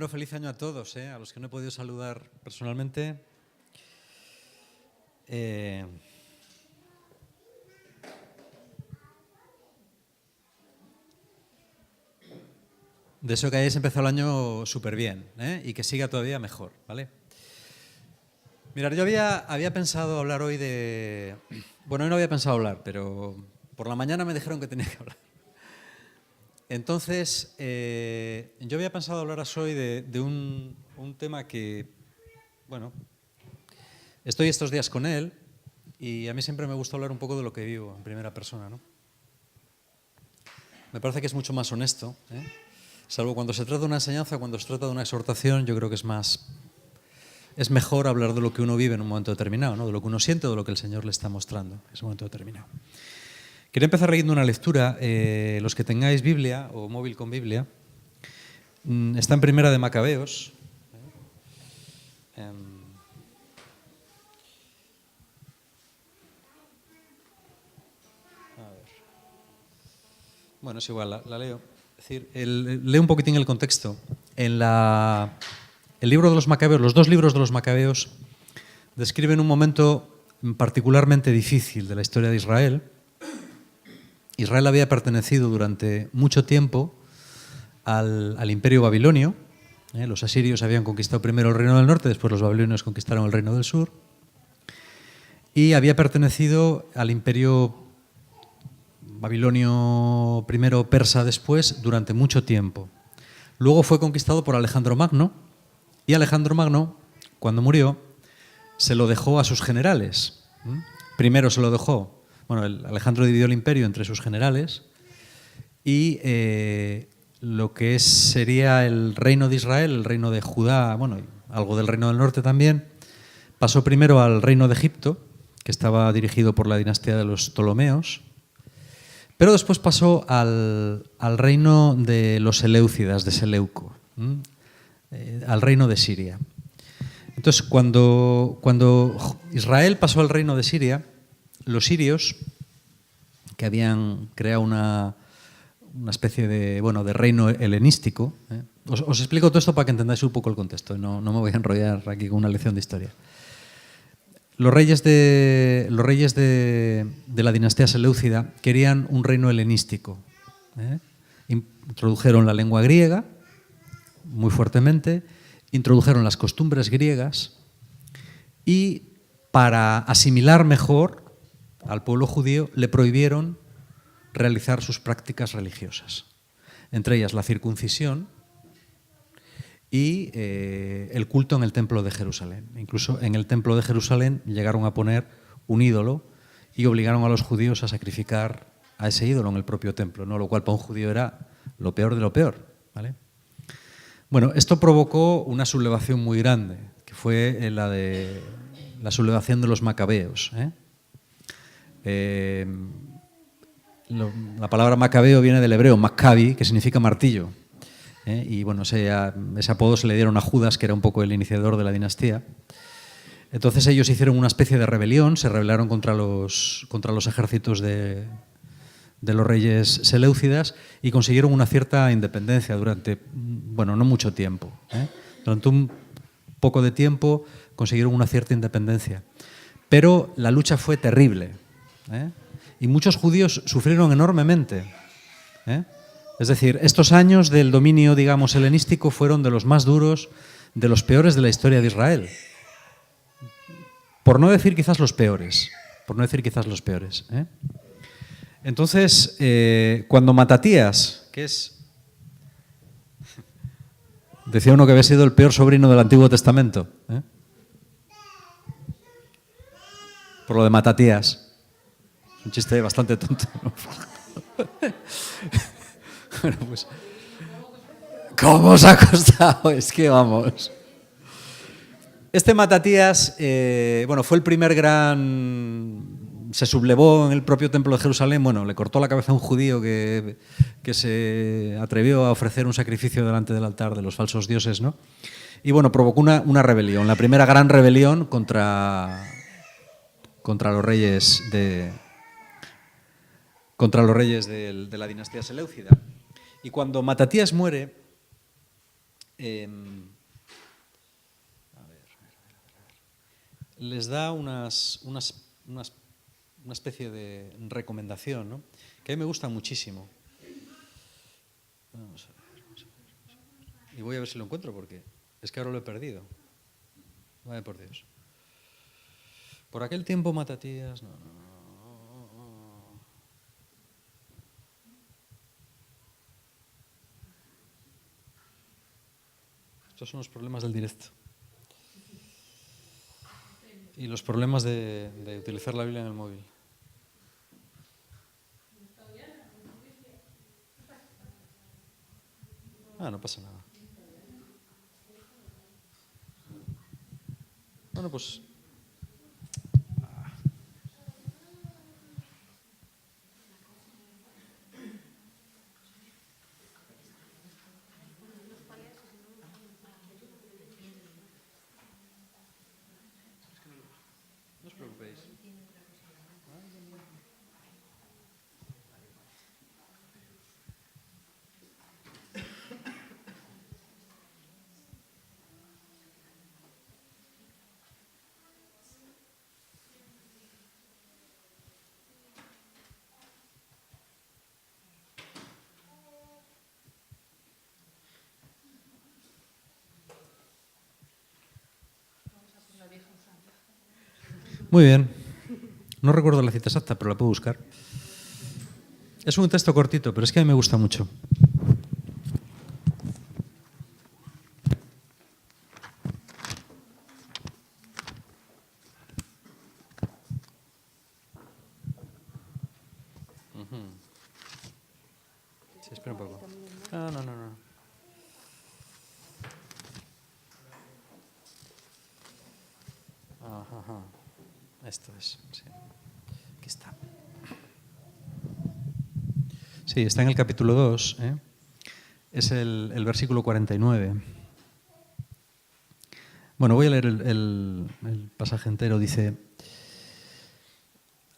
primero, feliz año a todos, a los que no he podido saludar personalmente. Deseo que hayáis empezado el año súper bien y que siga todavía mejor, ¿vale? Mirad, yo había pensado hablar hoy de... Bueno, hoy no había pensado hablar, pero por la mañana me dijeron que tenía que hablar. Entonces, yo había pensado hablar hoy de un tema que, bueno, estoy estos días con él y a mí siempre me gusta hablar un poco de lo que vivo en primera persona, ¿no? Me parece que es mucho más honesto, salvo cuando se trata de una enseñanza, cuando se trata de una exhortación, yo creo que es mejor hablar de lo que uno vive en un momento determinado, ¿no? De lo que uno siente o de lo que el Señor le está mostrando en ese momento determinado. Quería empezar leyendo una lectura. Los que tengáis Biblia o móvil con Biblia, está en Primera de Macabeos. Bueno, es igual, la leo. Es decir, leo un poquitín el contexto. El libro de los Macabeos, los dos libros de los Macabeos, describen un momento particularmente difícil de la historia de Israel. Israel había pertenecido durante mucho tiempo al imperio babilonio. Los asirios habían conquistado primero el reino del norte, después los babilonios conquistaron el reino del sur. Y había pertenecido al imperio babilonio primero, persa después, durante mucho tiempo. Luego fue conquistado por Alejandro Magno, y Alejandro Magno, cuando murió, se lo dejó a sus generales. Primero se lo dejó... Bueno, Alejandro dividió el imperio entre sus generales y lo que sería el reino de Israel, el reino de Judá, bueno, algo del reino del norte también, pasó primero al reino de Egipto, que estaba dirigido por la dinastía de los Ptolomeos, pero después pasó al reino de los Seleucidas, de Seleuco, al reino de Siria. Entonces, cuando Israel pasó al reino de Siria, los sirios, que habían creado una especie de reino helenístico, os explico todo esto para que entendáis un poco el contexto, no me voy a enrollar aquí con una lección de historia. Los reyes de la dinastía seleucida querían un reino helenístico. Introdujeron la lengua griega muy fuertemente, introdujeron las costumbres griegas y para asimilar mejor al pueblo judío le prohibieron realizar sus prácticas religiosas, entre ellas la circuncisión y el culto en el templo de Jerusalén. Incluso en el templo de Jerusalén llegaron a poner un ídolo y obligaron a los judíos a sacrificar a ese ídolo en el propio templo, ¿no? Lo cual para un judío era lo peor de lo peor, ¿vale? Bueno, esto provocó una sublevación muy grande, que fue la sublevación de los macabeos. La palabra macabeo viene del hebreo maccabi, que significa martillo. Y bueno, ese apodo se le dieron a Judas, que era un poco el iniciador de la dinastía. Entonces ellos hicieron una especie de rebelión, se rebelaron contra los ejércitos de los reyes seleucidas y consiguieron una cierta independencia durante, no mucho tiempo. Durante un poco de tiempo consiguieron una cierta independencia. Pero la lucha fue terrible. Y muchos judíos sufrieron enormemente. Es decir, estos años del dominio, digamos, helenístico fueron de los más duros, de los peores de la historia de Israel. Por no decir quizás los peores. Entonces, cuando Matatías, que es... Decía uno que había sido el peor sobrino del Antiguo Testamento. Por lo de Matatías. Un chiste bastante tonto, ¿no? Bueno, pues... ¿Cómo os ha costado? Es que vamos... Este Matatías, fue el primer gran... Se sublevó en el propio templo de Jerusalén, le cortó la cabeza a un judío que se atrevió a ofrecer un sacrificio delante del altar de los falsos dioses, ¿no? Y provocó una rebelión, la primera gran rebelión contra los reyes de la dinastía seleucida. Y cuando Matatías muere, les da una especie de recomendación, ¿no? Que a mí me gusta muchísimo. Vamos a ver. Y voy a ver si lo encuentro porque es que ahora lo he perdido. Vaya por Dios. Por aquel tiempo Matatías... No. Estos son los problemas del directo. Y los problemas de utilizar la Biblia en el móvil. No pasa nada. Bueno, pues... No os preocupéis. Muy bien. No recuerdo la cita exacta, pero la puedo buscar. Es un texto cortito, pero es que a mí me gusta mucho. Sí, espera un poco. No. Ajá. Esto es, sí. Aquí está. Sí, está en el capítulo 2. Es el versículo 49. Bueno, voy a leer el pasaje entero. Dice: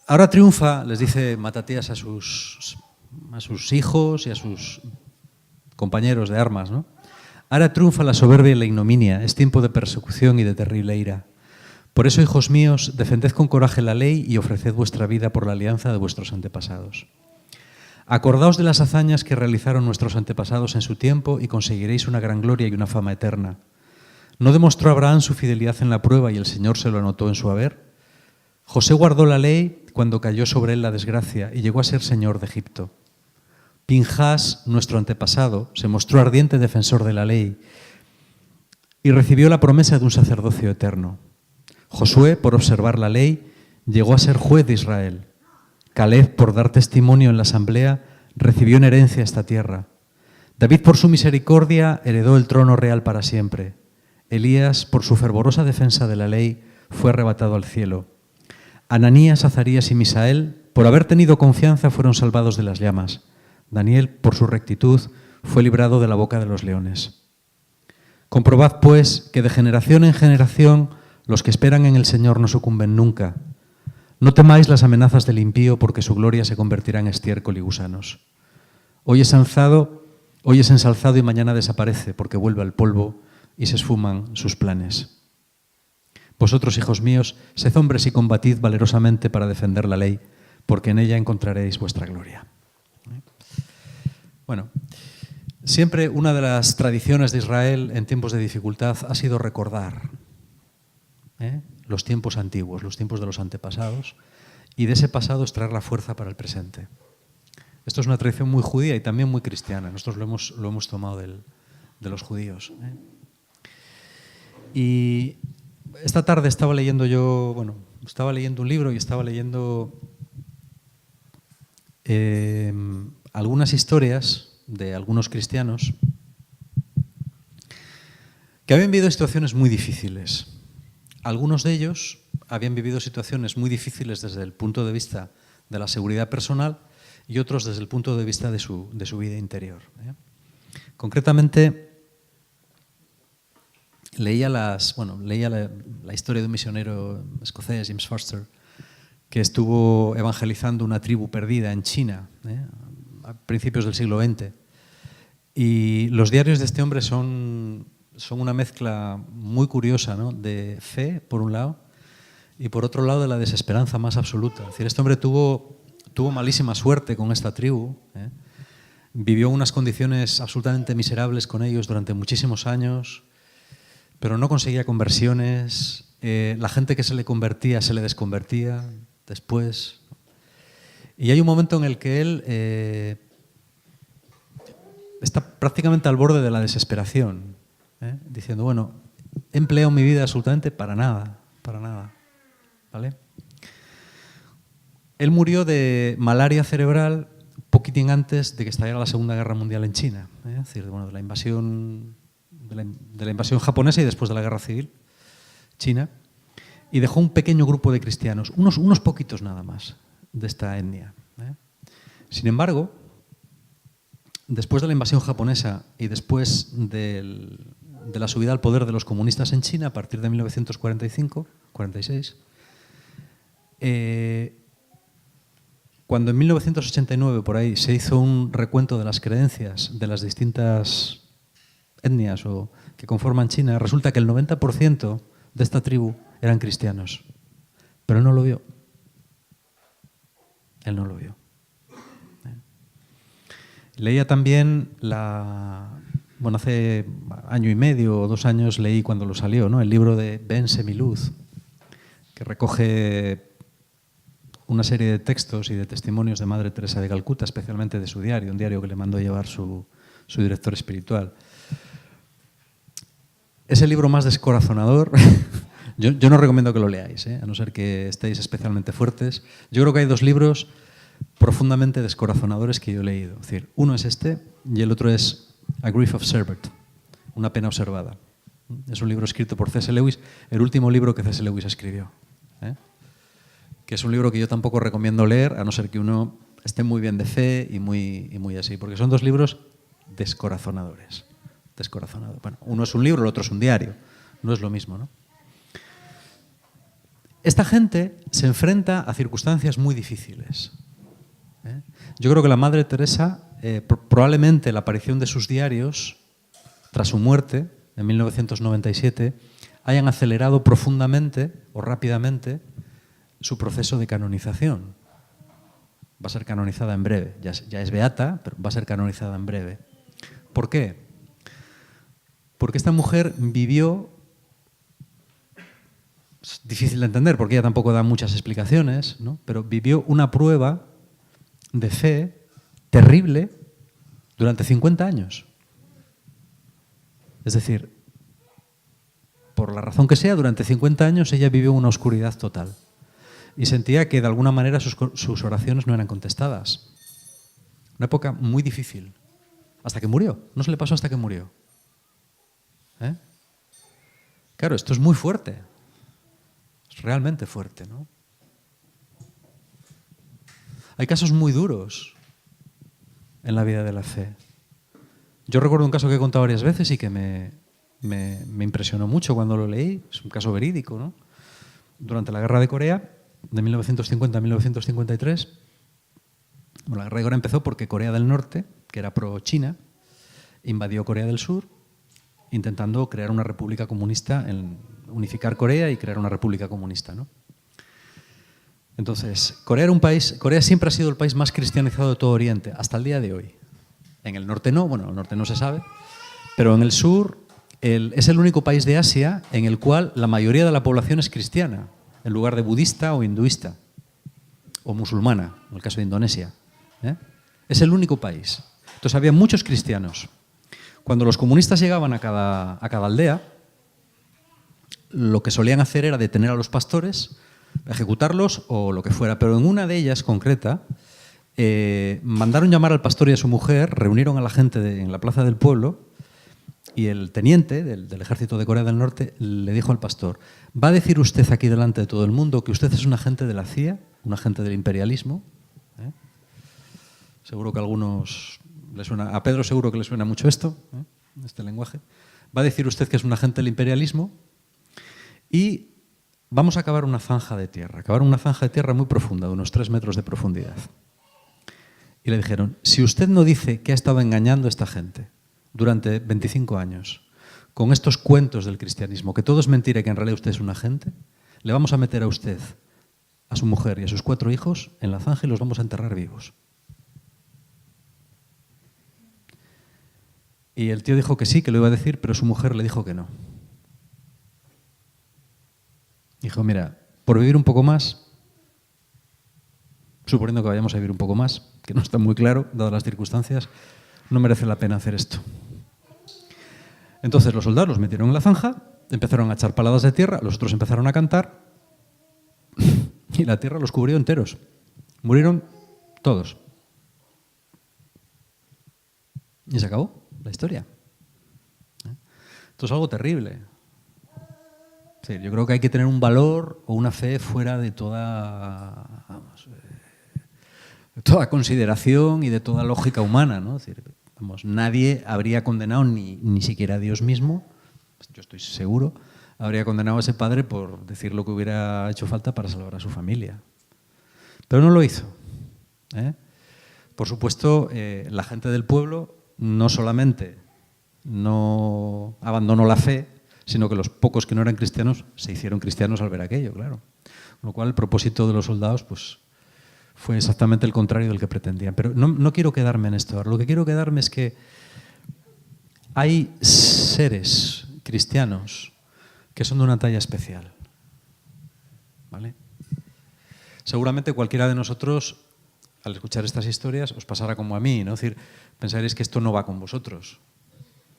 ahora triunfa, les dice Matatías a sus hijos y a sus compañeros de armas, ¿no? Ahora triunfa la soberbia y la ignominia. Es tiempo de persecución y de terrible ira. Por eso, hijos míos, defended con coraje la ley y ofreced vuestra vida por la alianza de vuestros antepasados. Acordaos de las hazañas que realizaron nuestros antepasados en su tiempo y conseguiréis una gran gloria y una fama eterna. ¿No demostró Abraham su fidelidad en la prueba y el Señor se lo anotó en su haber? José guardó la ley cuando cayó sobre él la desgracia y llegó a ser señor de Egipto. Pinhas, nuestro antepasado, se mostró ardiente defensor de la ley y recibió la promesa de un sacerdocio eterno. Josué, por observar la ley, llegó a ser juez de Israel. Caleb, por dar testimonio en la asamblea, recibió en herencia esta tierra. David, por su misericordia, heredó el trono real para siempre. Elías, por su fervorosa defensa de la ley, fue arrebatado al cielo. Ananías, Azarías y Misael, por haber tenido confianza, fueron salvados de las llamas. Daniel, por su rectitud, fue librado de la boca de los leones. Comprobad, pues, que de generación en generación los que esperan en el Señor no sucumben nunca. No temáis las amenazas del impío, porque su gloria se convertirá en estiércol y gusanos. Hoy es ensalzado y mañana desaparece, porque vuelve al polvo y se esfuman sus planes. Vosotros, hijos míos, sed hombres y combatid valerosamente para defender la ley, porque en ella encontraréis vuestra gloria. Bueno, siempre una de las tradiciones de Israel en tiempos de dificultad ha sido recordar los tiempos antiguos, los tiempos de los antepasados, y de ese pasado extraer la fuerza para el presente. Esto es una tradición muy judía y también muy cristiana. Nosotros lo hemos tomado de los judíos. Y esta tarde estaba leyendo un libro y estaba leyendo algunas historias de algunos cristianos que habían vivido situaciones muy difíciles. Algunos de ellos habían vivido situaciones muy difíciles desde el punto de vista de la seguridad personal y otros desde el punto de vista de su vida interior. Concretamente, leía la historia de un misionero escocés, James Foster, que estuvo evangelizando una tribu perdida en China a principios del siglo XX. Y los diarios de este hombre son una mezcla muy curiosa, ¿no? De fe, por un lado, y por otro lado de la desesperanza más absoluta. Es decir, este hombre tuvo malísima suerte con esta tribu, ¿eh? Vivió unas condiciones absolutamente miserables con ellos durante muchísimos años, pero no conseguía conversiones. La gente que se le convertía se le desconvertía después. Y hay un momento en el que él está prácticamente al borde de la desesperación, diciendo, bueno, he empleado mi vida absolutamente para nada, ¿vale? Él murió de malaria cerebral poquitín antes de que estallara la Segunda Guerra Mundial en China, es decir, bueno, de la invasión japonesa y después de la Guerra Civil china, y dejó un pequeño grupo de cristianos, unos poquitos nada más, de esta etnia. Sin embargo, después de la invasión japonesa y después de la subida al poder de los comunistas en China a partir de 1945-46, cuando en 1989 por ahí se hizo un recuento de las creencias de las distintas etnias que conforman China, resulta que el 90% de esta tribu eran cristianos. Pero él no lo vio. Él no lo vio. Leía también hace año y medio o 2 años leí cuando lo salió, ¿no? El libro de Ben Semiluz, que recoge una serie de textos y de testimonios de Madre Teresa de Calcuta, especialmente de su diario, un diario que le mandó llevar su director espiritual. Es el libro más descorazonador. Yo no recomiendo que lo leáis, a no ser que estéis especialmente fuertes. Yo creo que hay 2 libros profundamente descorazonadores que yo he leído. Es decir, uno es este y el otro es A Grief Observed, Una pena observada. Es un libro escrito por C.S. Lewis, el último libro que C.S. Lewis escribió. Que es un libro que yo tampoco recomiendo leer, a no ser que uno esté muy bien de fe y muy así, porque son 2 libros descorazonadores. Bueno, uno es un libro, el otro es un diario. No es lo mismo, ¿no? Esta gente se enfrenta a circunstancias muy difíciles. Yo creo que la Madre Teresa, probablemente la aparición de sus diarios, tras su muerte, en 1997, hayan acelerado profundamente o rápidamente su proceso de canonización. Va a ser canonizada en breve. Ya es beata, pero va a ser canonizada en breve. ¿Por qué? Porque esta mujer vivió, es difícil de entender porque ella tampoco da muchas explicaciones, ¿no? Pero vivió una prueba de fe terrible durante 50 años. Es decir, por la razón que sea, durante 50 años ella vivió una oscuridad total y sentía que de alguna manera sus oraciones no eran contestadas. Una época muy difícil, hasta que murió. No se le pasó hasta que murió. Claro, esto es muy fuerte. Es realmente fuerte, ¿no? Hay casos muy duros en la vida de la fe. Yo recuerdo un caso que he contado varias veces y que me impresionó mucho cuando lo leí. Es un caso verídico, ¿no? Durante la Guerra de Corea, de 1950 a 1953, la Guerra de Corea empezó porque Corea del Norte, que era pro-China, invadió Corea del Sur, intentando crear una república comunista, unificar Corea y crear una república comunista, ¿no? Entonces, Corea siempre ha sido el país más cristianizado de todo Oriente, hasta el día de hoy. En el norte no, bueno, en el norte no se sabe, pero en el sur es el único país de Asia en el cual la mayoría de la población es cristiana, en lugar de budista o hinduista, o musulmana, en el caso de Indonesia. Es el único país. Entonces había muchos cristianos. Cuando los comunistas llegaban a cada aldea, lo que solían hacer era detener a los pastores, ejecutarlos o lo que fuera. Pero en una de ellas concreta, mandaron llamar al pastor y a su mujer, reunieron a la gente en la plaza del pueblo y el teniente del ejército de Corea del Norte le dijo al pastor: ¿va a decir usted aquí delante de todo el mundo que usted es un agente de la CIA, un agente del imperialismo? Seguro que a algunos le suena, a Pedro seguro que le suena mucho esto, este lenguaje. Va a decir usted que es un agente del imperialismo y vamos a cavar una zanja de tierra muy profunda, de unos 3 metros de profundidad. Y le dijeron: si usted no dice que ha estado engañando a esta gente, durante 25 años con estos cuentos del cristianismo, que todo es mentira y que en realidad usted es un agente, le vamos a meter a usted, a su mujer y a sus 4 hijos en la zanja y los vamos a enterrar vivos. Y el tío dijo que sí, que lo iba a decir, pero su mujer le dijo que no. Dijo, mira, por vivir un poco más, suponiendo que vayamos a vivir un poco más, que no está muy claro, dadas las circunstancias, no merece la pena hacer esto. Entonces los soldados los metieron en la zanja, empezaron a echar paladas de tierra, los otros empezaron a cantar y la tierra los cubrió enteros. Murieron todos. Y se acabó la historia. Esto es algo terrible. Sí, yo creo que hay que tener un valor o una fe fuera de toda, toda consideración y de toda lógica humana, ¿no? Es decir, nadie habría condenado, ni siquiera Dios mismo, yo estoy seguro, habría condenado a ese padre por decir lo que hubiera hecho falta para salvar a su familia. Pero no lo hizo. Por supuesto, la gente del pueblo no solamente no abandonó la fe, sino que los pocos que no eran cristianos se hicieron cristianos al ver aquello, claro. Con lo cual, el propósito de los soldados pues, fue exactamente el contrario del que pretendían. Pero no quiero quedarme en esto. Ahora, lo que quiero quedarme es que hay seres cristianos que son de una talla especial. ¿Vale? Seguramente cualquiera de nosotros, al escuchar estas historias, os pasará como a mí, ¿no? Es decir, pensaréis que esto no va con vosotros.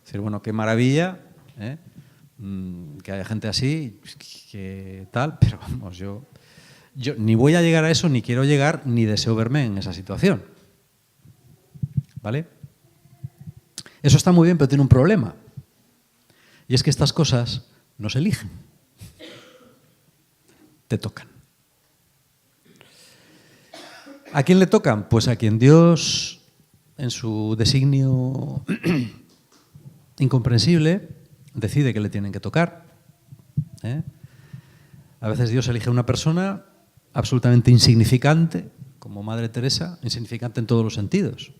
Es decir, bueno, qué maravilla, que haya gente así, que tal, pero vamos, yo ni voy a llegar a eso, ni quiero llegar, ni deseo verme en esa situación. ¿Vale? Eso está muy bien, pero tiene un problema. Y es que estas cosas no se eligen. Te tocan. ¿A quién le tocan? Pues a quien Dios, en su designio incomprensible, decide que le tienen que tocar. A veces Dios elige a una persona absolutamente insignificante, como Madre Teresa, insignificante en todos los sentidos.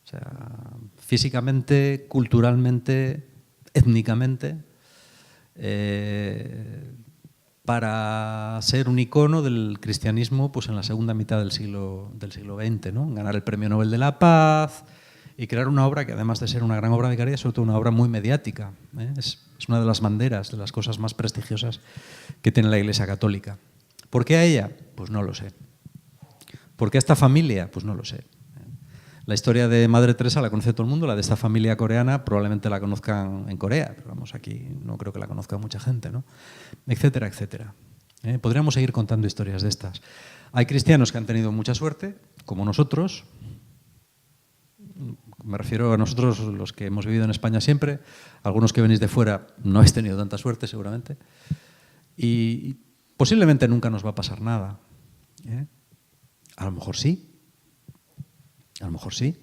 O sea, físicamente, culturalmente, étnicamente, para ser un icono del cristianismo pues en la segunda mitad del siglo XX, ¿no? Ganar el Premio Nobel de la Paz y crear una obra que, además de ser una gran obra de caridad, es sobre todo una obra muy mediática. Es una de las banderas, de las cosas más prestigiosas que tiene la Iglesia Católica. ¿Por qué a ella? Pues no lo sé. ¿Por qué a esta familia? Pues no lo sé. La historia de Madre Teresa la conoce todo el mundo, la de esta familia coreana probablemente la conozcan en Corea, pero vamos, aquí no creo que la conozca mucha gente, ¿no? Etcétera, etcétera. Podríamos seguir contando historias de estas. Hay cristianos que han tenido mucha suerte, como nosotros. Me refiero a nosotros, los que hemos vivido en España siempre. Algunos que venís de fuera no habéis tenido tanta suerte, seguramente. Y posiblemente nunca nos va a pasar nada. A lo mejor sí. A lo mejor sí.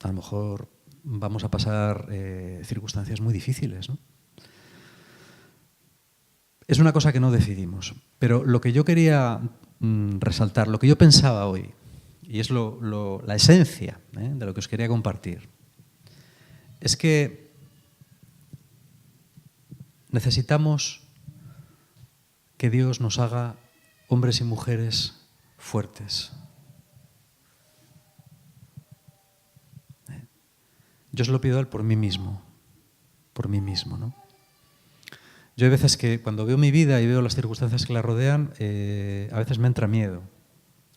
A lo mejor vamos a pasar circunstancias muy difíciles, ¿no? Es una cosa que no decidimos. Pero lo que yo quería resaltar, lo que yo pensaba hoy, y es la esencia de lo que os quería compartir, es que necesitamos que Dios nos haga hombres y mujeres fuertes. Yo se lo pido a Él por mí mismo, ¿no? Yo hay veces que cuando veo mi vida y veo las circunstancias que la rodean, a veces me entra miedo,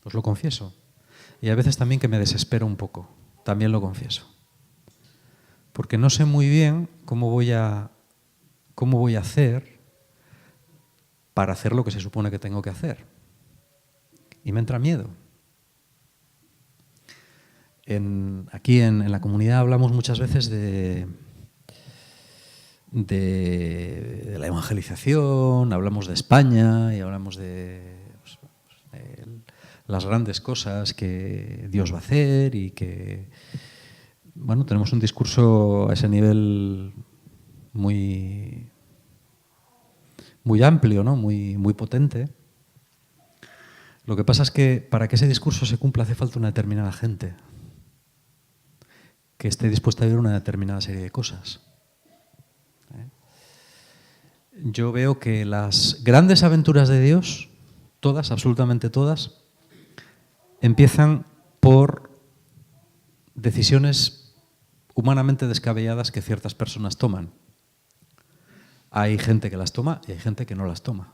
os lo confieso. Y a veces también que me desespero un poco, también lo confieso. Porque no sé muy bien cómo voy a hacer para hacer lo que se supone que tengo que hacer. Y me entra miedo. Aquí en la comunidad hablamos muchas veces de la evangelización, hablamos de España y hablamos de las grandes cosas que Dios va a hacer y que, bueno, tenemos un discurso a ese nivel muy, muy amplio, ¿no? Muy potente. Lo que pasa es que para que ese discurso se cumpla hace falta una determinada gente. que esté dispuesta a vivir una determinada serie de cosas. Yo veo que las grandes aventuras de Dios, todas, absolutamente todas, empiezan por decisiones humanamente descabelladas que ciertas personas toman. Hay gente que las toma y hay gente que no las toma.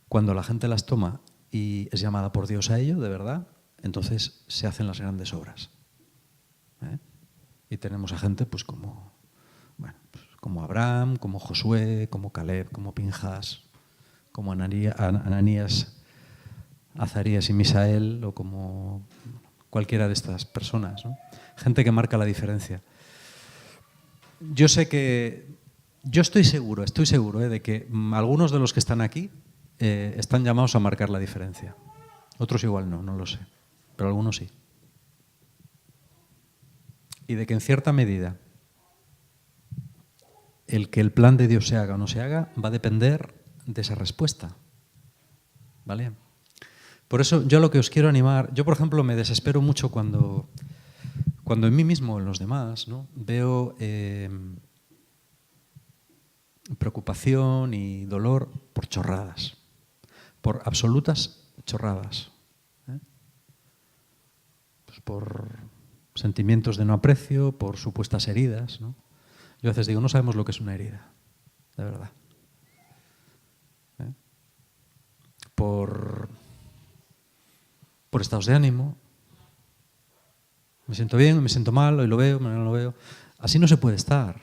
Cuando la gente las toma y es llamada por Dios a ello, de verdad, entonces se hacen las grandes obras. Y tenemos a gente pues como Abraham, como Josué, como Caleb, como Pinjas, como Ananías, Azarías y Misael, o como cualquiera de estas personas, ¿no? Gente que marca la diferencia. Yo estoy seguro de que algunos de los que están aquí están llamados a marcar la diferencia. Otros igual no lo sé, pero algunos sí. Y de que en cierta medida el que el plan de Dios se haga o no se haga va a depender de esa respuesta. ¿Vale? Por eso yo lo que os quiero animar, yo por ejemplo me desespero mucho cuando en mí mismo o en los demás, ¿no?, veo preocupación y dolor por chorradas, por absolutas chorradas, pues por sentimientos de no aprecio, por supuestas heridas, ¿no? Yo a veces digo, no sabemos lo que es una herida, de verdad. Por estados de ánimo. Me siento bien, me siento mal, hoy lo veo, mañana no lo veo. Así no se puede estar.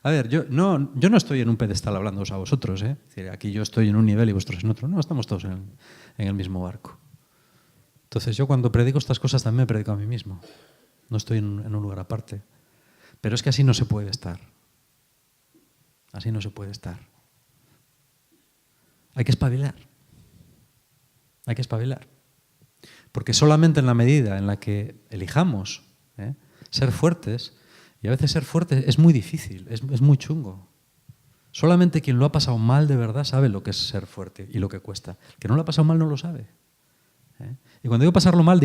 A ver, yo no estoy en un pedestal hablándoos a vosotros, ¿eh? Es decir, aquí yo estoy en un nivel y vosotros en otro. No, estamos todos en el mismo barco. Entonces yo cuando predico estas cosas también me predico a mí mismo. No estoy en un lugar aparte. Pero es que así no se puede estar. Así no se puede estar. Hay que espabilar. Hay que espabilar. Porque solamente en la medida en la que elijamos ser fuertes, y a veces ser fuerte es muy difícil, es muy chungo. Solamente quien lo ha pasado mal de verdad sabe lo que es ser fuerte y lo que cuesta. El que no lo ha pasado mal no lo sabe. Y cuando digo pasarlo mal,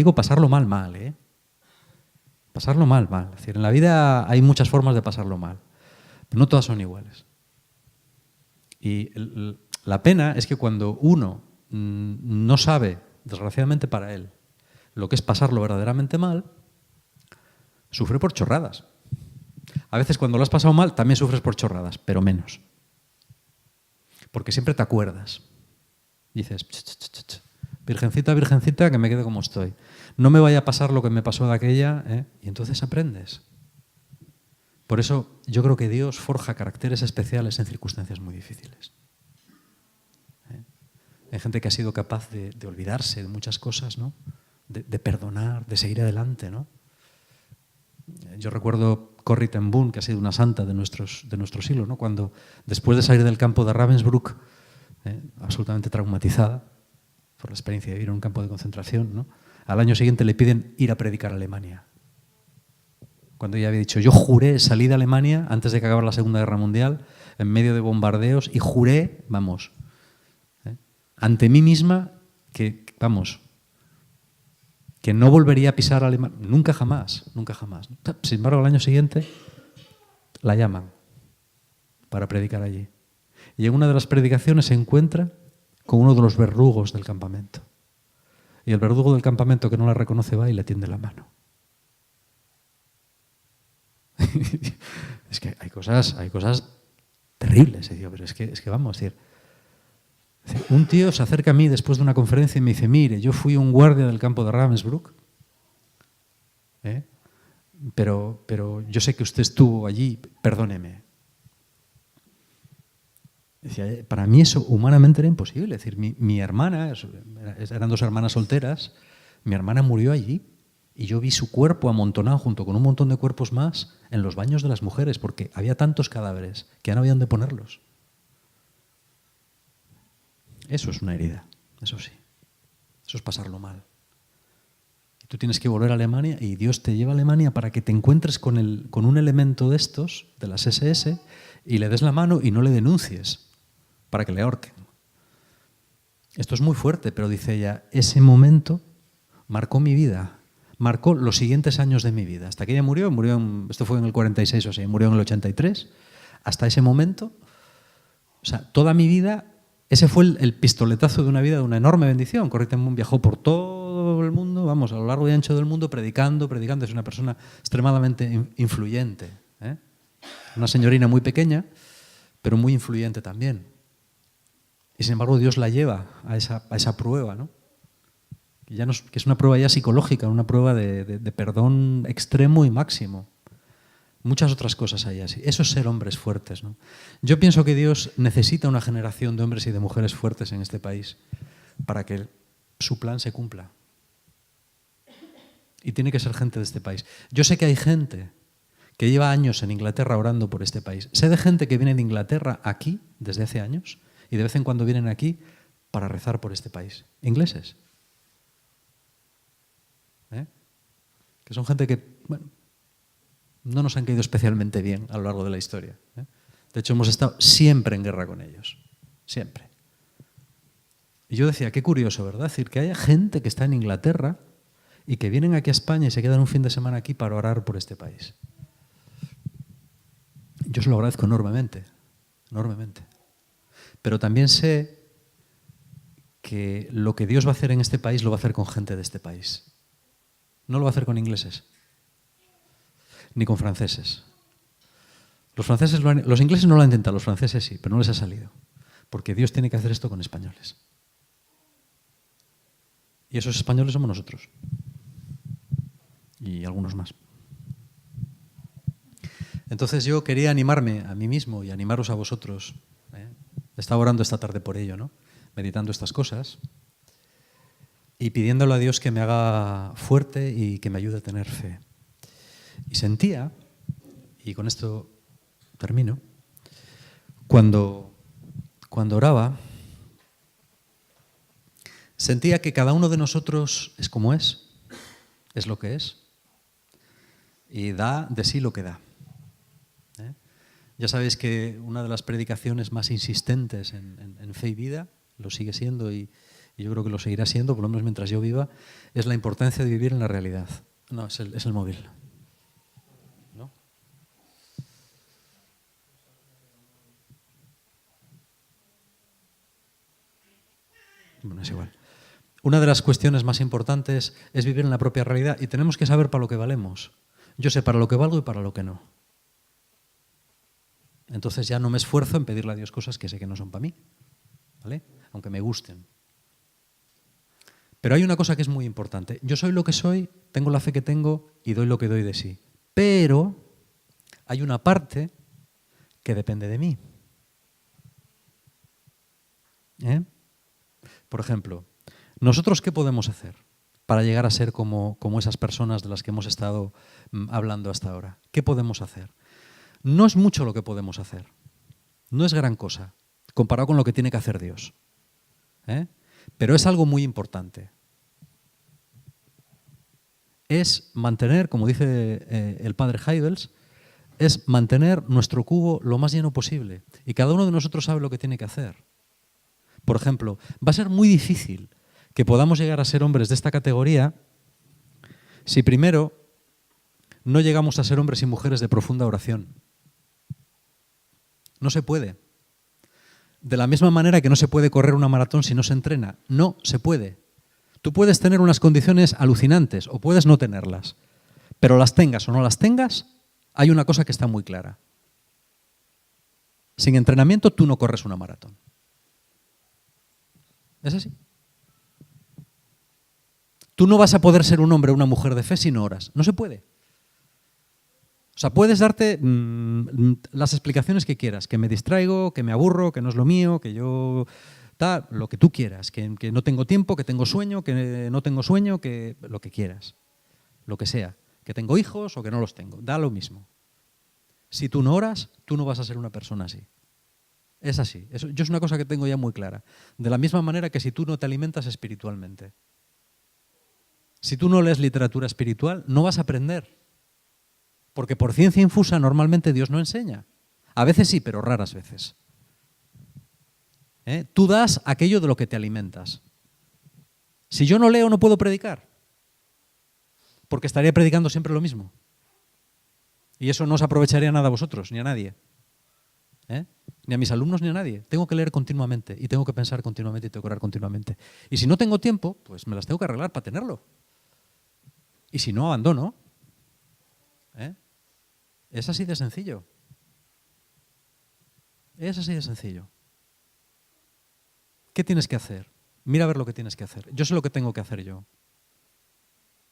Pasarlo mal. Es decir, en la vida hay muchas formas de pasarlo mal, pero no todas son iguales. Y la pena es que cuando uno no sabe, desgraciadamente para él, lo que es pasarlo verdaderamente mal, sufre por chorradas. A veces cuando lo has pasado mal también sufres por chorradas, pero menos. Porque siempre te acuerdas. Dices, virgencita, virgencita, que me quede como estoy. No me vaya a pasar lo que me pasó de aquella, y entonces aprendes. Por eso yo creo que Dios forja caracteres especiales en circunstancias muy difíciles. Hay gente que ha sido capaz de olvidarse de muchas cosas, ¿no? De perdonar, de seguir adelante, ¿no? Yo recuerdo Corrie ten Boom, que ha sido una santa de nuestro siglo, ¿no? Cuando después de salir del campo de Ravensbrück, absolutamente traumatizada por la experiencia de vivir en un campo de concentración, ¿no?, al año siguiente le piden ir a predicar a Alemania. Cuando ella había dicho, yo juré, salí de Alemania antes de que acabara la Segunda Guerra Mundial, en medio de bombardeos, y juré, ante mí misma que no volvería a pisar Alemania, nunca jamás. Sin embargo, al año siguiente la llaman para predicar allí. Y en una de las predicaciones se encuentra con uno de los verdugos del campamento. Y el verdugo del campamento, que no la reconoce, va y le tiende la mano. Es que hay cosas terribles, pero es que vamos a decir. Un tío se acerca a mí después de una conferencia y me dice, mire, yo fui un guardia del campo de Ravensbrück, pero yo sé que usted estuvo allí, perdóneme. Decía, para mí eso humanamente era imposible. Es decir, mi hermana, eran dos hermanas solteras, mi hermana murió allí y yo vi su cuerpo amontonado junto con un montón de cuerpos más en los baños de las mujeres, porque había tantos cadáveres que ya no había dónde ponerlos. Eso es una herida, eso sí. Eso es pasarlo mal. Y tú tienes que volver a Alemania y Dios te lleva a Alemania para que te encuentres con un elemento de estos, de las SS, y le des la mano y no le denuncies para que le ahorquen. Esto es muy fuerte, pero dice ella, ese momento marcó mi vida, marcó los siguientes años de mi vida. Hasta que ella murió esto fue en el 46 o así, murió en el 83. Hasta ese momento, o sea, toda mi vida, ese fue el pistoletazo de una vida de una enorme bendición. Corrie ten Boom viajó por todo el mundo, vamos, a lo largo y ancho del mundo, predicando. Es una persona extremadamente influyente. Una señorina muy pequeña, pero muy influyente también. Y sin embargo Dios la lleva a esa prueba, ¿no? Que es una prueba ya psicológica, una prueba de perdón extremo y máximo. Muchas otras cosas hay así. Eso es ser hombres fuertes, ¿no? Yo pienso que Dios necesita una generación de hombres y de mujeres fuertes en este país para que su plan se cumpla. Y tiene que ser gente de este país. Yo sé que hay gente que lleva años en Inglaterra orando por este país. Sé de gente que viene de Inglaterra aquí desde hace años y de vez en cuando vienen aquí para rezar por este país. Ingleses. Que son gente que, bueno, no nos han caído especialmente bien a lo largo de la historia. De hecho, hemos estado siempre en guerra con ellos. Siempre. Y yo decía, qué curioso, ¿verdad? Es decir, que haya gente que está en Inglaterra y que vienen aquí a España y se quedan un fin de semana aquí para orar por este país. Yo se lo agradezco enormemente, enormemente. Pero también sé que lo que Dios va a hacer en este país lo va a hacer con gente de este país. No lo va a hacer con ingleses, ni con franceses. Los ingleses no lo han intentado, los franceses sí, pero no les ha salido. Porque Dios tiene que hacer esto con españoles. Y esos españoles somos nosotros. Y algunos más. Entonces yo quería animarme a mí mismo y animaros a vosotros. Estaba orando esta tarde por ello, ¿no? Meditando estas cosas y pidiéndole a Dios que me haga fuerte y que me ayude a tener fe. Y sentía, y con esto termino, cuando oraba, sentía que cada uno de nosotros es como es lo que es, y da de sí lo que da. Ya sabéis que una de las predicaciones más insistentes en fe y vida, lo sigue siendo y yo creo que lo seguirá siendo, por lo menos mientras yo viva, es la importancia de vivir en la realidad. No, es el móvil. ¿No? Bueno, es igual. Una de las cuestiones más importantes es vivir en la propia realidad y tenemos que saber para lo que valemos. Yo sé para lo que valgo y para lo que no. Entonces ya no me esfuerzo en pedirle a Dios cosas que sé que no son para mí, ¿vale? Aunque me gusten. Pero hay una cosa que es muy importante. Yo soy lo que soy, tengo la fe que tengo y doy lo que doy de sí. Pero hay una parte que depende de mí. Por ejemplo, ¿nosotros qué podemos hacer para llegar a ser como esas personas de las que hemos estado hablando hasta ahora? ¿Qué podemos hacer? No es mucho lo que podemos hacer. No es gran cosa comparado con lo que tiene que hacer Dios. Pero es algo muy importante. Es mantener, como dice el padre Heibels, es mantener nuestro cubo lo más lleno posible. Y cada uno de nosotros sabe lo que tiene que hacer. Por ejemplo, va a ser muy difícil que podamos llegar a ser hombres de esta categoría si primero no llegamos a ser hombres y mujeres de profunda oración. No se puede. De la misma manera que no se puede correr una maratón si no se entrena. No se puede. Tú puedes tener unas condiciones alucinantes o puedes no tenerlas, pero las tengas o no las tengas, hay una cosa que está muy clara. Sin entrenamiento tú no corres una maratón. ¿Es así? Tú no vas a poder ser un hombre o una mujer de fe sin horas. No se puede. O sea, puedes darte las explicaciones que quieras, que me distraigo, que me aburro, que no es lo mío, que yo... lo que tú quieras, que no tengo tiempo, que tengo sueño, que no tengo sueño, que lo que quieras, lo que sea, que tengo hijos o que no los tengo, da lo mismo. Si tú no oras, tú no vas a ser una persona así. Es así. Yo es una cosa que tengo ya muy clara. De la misma manera que si tú no te alimentas espiritualmente. Si tú no lees literatura espiritual, no vas a aprender. Porque por ciencia infusa normalmente Dios no enseña. A veces sí, pero raras veces. Tú das aquello de lo que te alimentas. Si yo no leo, no puedo predicar. porque estaría predicando siempre lo mismo. Y eso no os aprovecharía nada a vosotros, ni a nadie. Ni a mis alumnos, ni a nadie. Tengo que leer continuamente, y tengo que pensar continuamente, y tengo que orar continuamente. Y si no tengo tiempo, pues me las tengo que arreglar para tenerlo. Y si no, abandono. Es así de sencillo. Es así de sencillo. ¿Qué tienes que hacer? Mira a ver lo que tienes que hacer. Yo sé lo que tengo que hacer yo.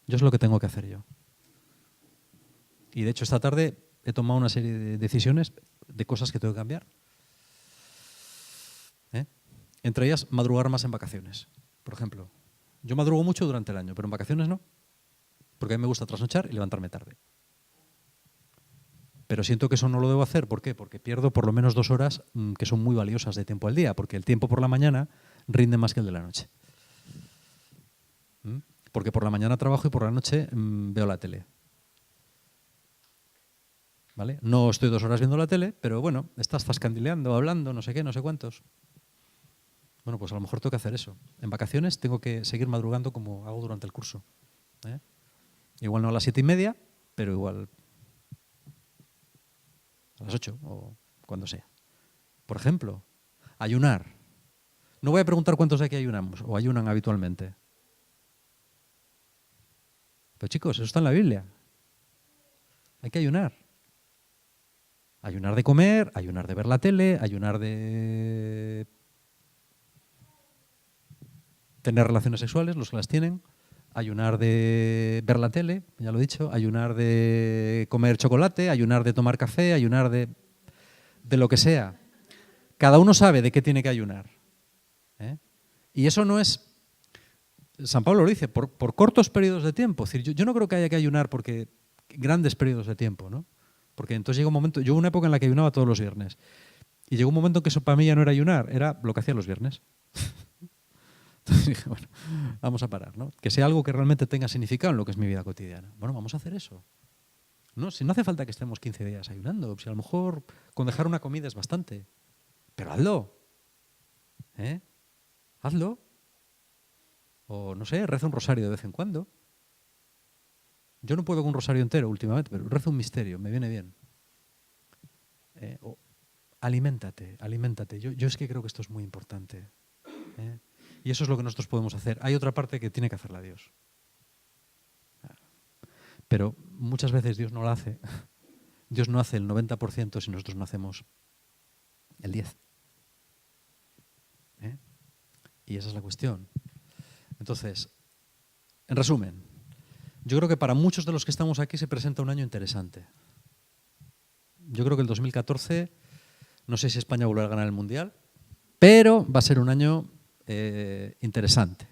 Yo sé lo que tengo que hacer yo. Y de hecho esta tarde he tomado una serie de decisiones de cosas que tengo que cambiar. Entre ellas, madrugar más en vacaciones. Por ejemplo, yo madrugo mucho durante el año, pero en vacaciones no. Porque a mí me gusta trasnochar y levantarme tarde. Pero siento que eso no lo debo hacer. ¿Por qué? Porque pierdo por lo menos 2 horas que son muy valiosas de tiempo al día, porque el tiempo por la mañana rinde más que el de la noche. Porque por la mañana trabajo y por la noche veo la tele. ¿Vale? No estoy 2 horas viendo la tele, pero bueno, estás zascandileando, hablando, no sé qué, no sé cuántos. Bueno, pues a lo mejor tengo que hacer eso. En vacaciones tengo que seguir madrugando como hago durante el curso. Igual no a las 7:30, pero igual a las 8 o cuando sea. Por ejemplo, ayunar. No voy a preguntar cuántos de aquí ayunamos o ayunan habitualmente. Pero chicos, eso está en la Biblia. Hay que ayunar. Ayunar de comer, ayunar de ver la tele, ayunar de tener relaciones sexuales, los que las tienen, ayunar de ver la tele, ya lo he dicho, ayunar de comer chocolate, ayunar de tomar café, ayunar de lo que sea. Cada uno sabe de qué tiene que ayunar. Y eso no es... San Pablo lo dice, por cortos periodos de tiempo. Es decir, yo no creo que haya que ayunar porque grandes periodos de tiempo, ¿no? Porque entonces llega un momento... Yo hubo una época en la que ayunaba todos los viernes. Y llegó un momento en que eso para mí ya no era ayunar, era lo que hacía los viernes. Entonces dije, bueno, vamos a parar, ¿no? Que sea algo que realmente tenga significado en lo que es mi vida cotidiana. Bueno, vamos a hacer eso. No, si no hace falta que estemos 15 días ayunando, si a lo mejor con dejar una comida es bastante. Pero hazlo. Hazlo. O no sé, reza un rosario de vez en cuando. Yo no puedo con un rosario entero últimamente, pero rezo un misterio, me viene bien. Aliméntate. Yo es que creo que esto es muy importante. Y eso es lo que nosotros podemos hacer. Hay otra parte que tiene que hacerla Dios. Pero muchas veces Dios no la hace. Dios no hace el 90% si nosotros no hacemos el 10%. Y esa es la cuestión. Entonces, en resumen, yo creo que para muchos de los que estamos aquí se presenta un año interesante. Yo creo que el 2014, no sé si España volverá a ganar el Mundial, pero va a ser un año interesante.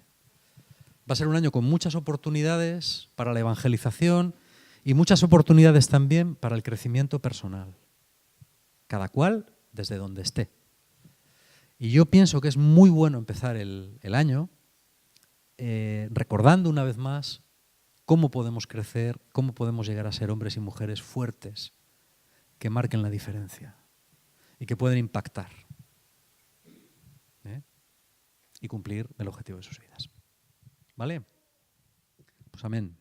Va a ser un año con muchas oportunidades para la evangelización y muchas oportunidades también para el crecimiento personal. Cada cual desde donde esté. Y yo pienso que es muy bueno empezar el año recordando una vez más cómo podemos crecer, cómo podemos llegar a ser hombres y mujeres fuertes, que marquen la diferencia y que pueden impactar y cumplir el objetivo de sus vidas. ¿Vale? Pues amén.